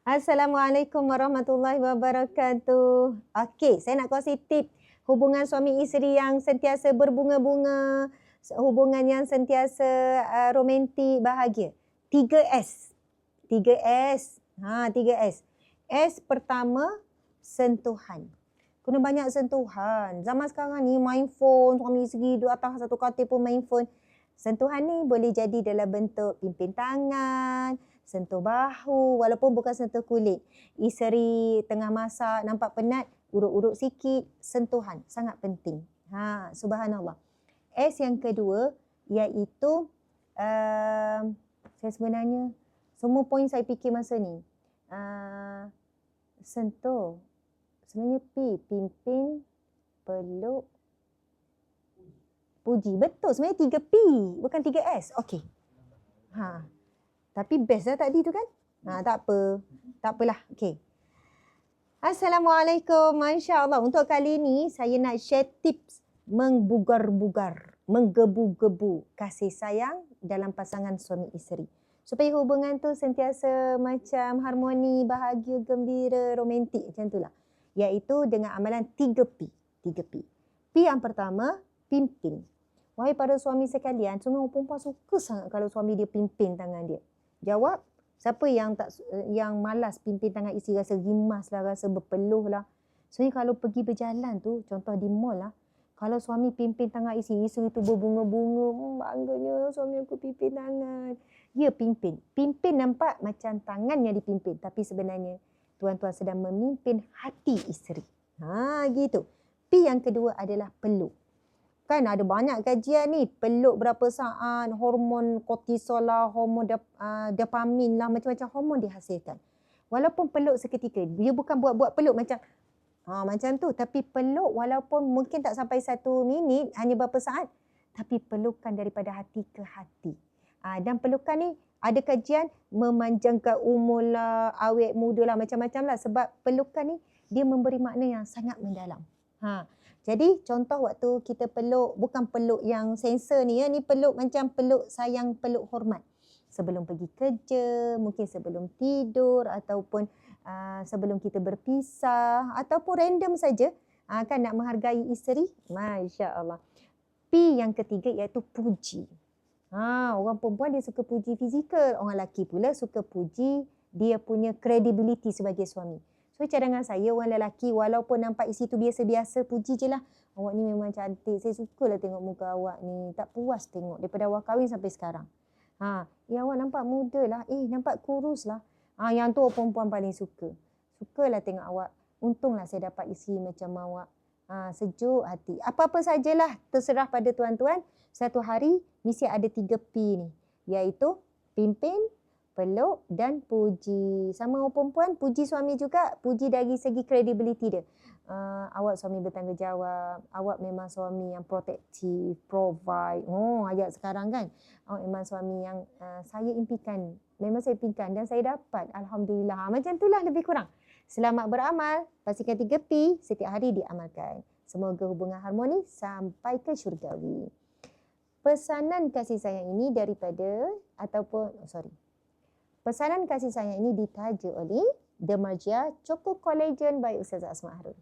Assalamualaikum warahmatullahi wabarakatuh. Okey, saya nak kongsi tip hubungan suami isteri yang sentiasa berbunga-bunga, hubungan yang sentiasa romantik, bahagia. 3S. 3S. 3S. S pertama, sentuhan. Kena banyak sentuhan. Zaman sekarang ni main phone, suami isteri duduk atas satu katil pun main phone. Sentuhan ni boleh jadi dalam bentuk pimpin tangan, sentuh bahu, walaupun bukan sentuh kulit. Isteri tengah masak, nampak penat, urut-urut sikit, sentuhan. Sangat penting. Subhanallah. S yang kedua, iaitu saya sebenarnya, semua poin saya fikir masa ni. Sentuh. Sebenarnya P, pimpin, peluk, puji. Betul, sebenarnya 3P, bukan 3S. Okey. Tapi best dah tadi tu kan? Tak apa. Tak apalah. Okey. Assalamualaikum. Masya Allah. Untuk kali ini, saya nak share tips menggebu-gebu kasih sayang dalam pasangan suami isteri. Supaya hubungan tu sentiasa macam harmoni, bahagia, gembira, romantik. Macam itulah. Iaitu dengan amalan 3P. 3P. P yang pertama, pimpin. Wahai para suami sekalian, semua perempuan suka sangat kalau suami dia pimpin tangan dia. Jawab, siapa yang malas pimpin tangan isteri, rasa rimas lah, rasa berpeluh lah. Sebenarnya kalau pergi berjalan tu, contoh di mall lah, kalau suami pimpin tangan isteri tu berbunga-bunga, bangganya suami aku pimpin tangan. Ya, pimpin. Pimpin nampak macam tangannya dipimpin, tapi sebenarnya tuan-tuan sedang memimpin hati isteri. Gitu. P yang kedua adalah peluk. Kan ada banyak kajian ni, peluk berapa saat, hormon kortisol lah, hormon dopamin lah, macam-macam hormon dihasilkan. Walaupun peluk seketika, dia bukan buat-buat peluk macam tu, tapi peluk walaupun mungkin tak sampai 1 minit, hanya berapa saat, tapi pelukan daripada hati ke hati. Dan pelukan ni, ada kajian memanjangkan umur lah, awet muda lah, macam-macam lah. Sebab pelukan ni, dia memberi makna yang sangat mendalam. Jadi contoh waktu kita peluk, bukan peluk yang sensor ni ya, ni peluk macam peluk sayang, peluk hormat. Sebelum pergi kerja, mungkin sebelum tidur, ataupun sebelum kita berpisah, ataupun random saja, kan nak menghargai isteri. Masya Allah. P yang ketiga iaitu puji. Orang perempuan dia suka puji fizikal, orang lelaki pula suka puji dia punya credibility sebagai suami. So cadangan saya, orang lelaki walaupun nampak isteri tu biasa-biasa, puji je lah. Awak ni memang cantik, saya sukalah tengok muka awak ni, tak puas tengok daripada awal kahwin sampai sekarang. Awak nampak muda lah, nampak kurus lah. Yang tu perempuan paling suka. Sukalah tengok awak. Untunglah saya dapat isteri macam awak. Sejuk hati. Apa-apa sajalah, terserah pada tuan-tuan. Satu hari mesti ada 3P ni. Iaitu pimpin, peluk dan puji. Sama orang perempuan, puji suami juga. Puji dari segi credibility dia. Awak suami bertanggungjawab. Awak memang suami yang protektif, provide. Ayat sekarang kan. Awak memang suami yang saya impikan. Memang saya impikan dan saya dapat. Alhamdulillah. Macam itulah lebih kurang. Selamat beramal. Pastikan 3P setiap hari diamalkan. Semoga hubungan harmoni sampai ke syurgawi. Pesanan kasih sayang ini Pesanan kasih sayang ini ditaja oleh The Marja Choco Collagen by Ustazah Asma Harun.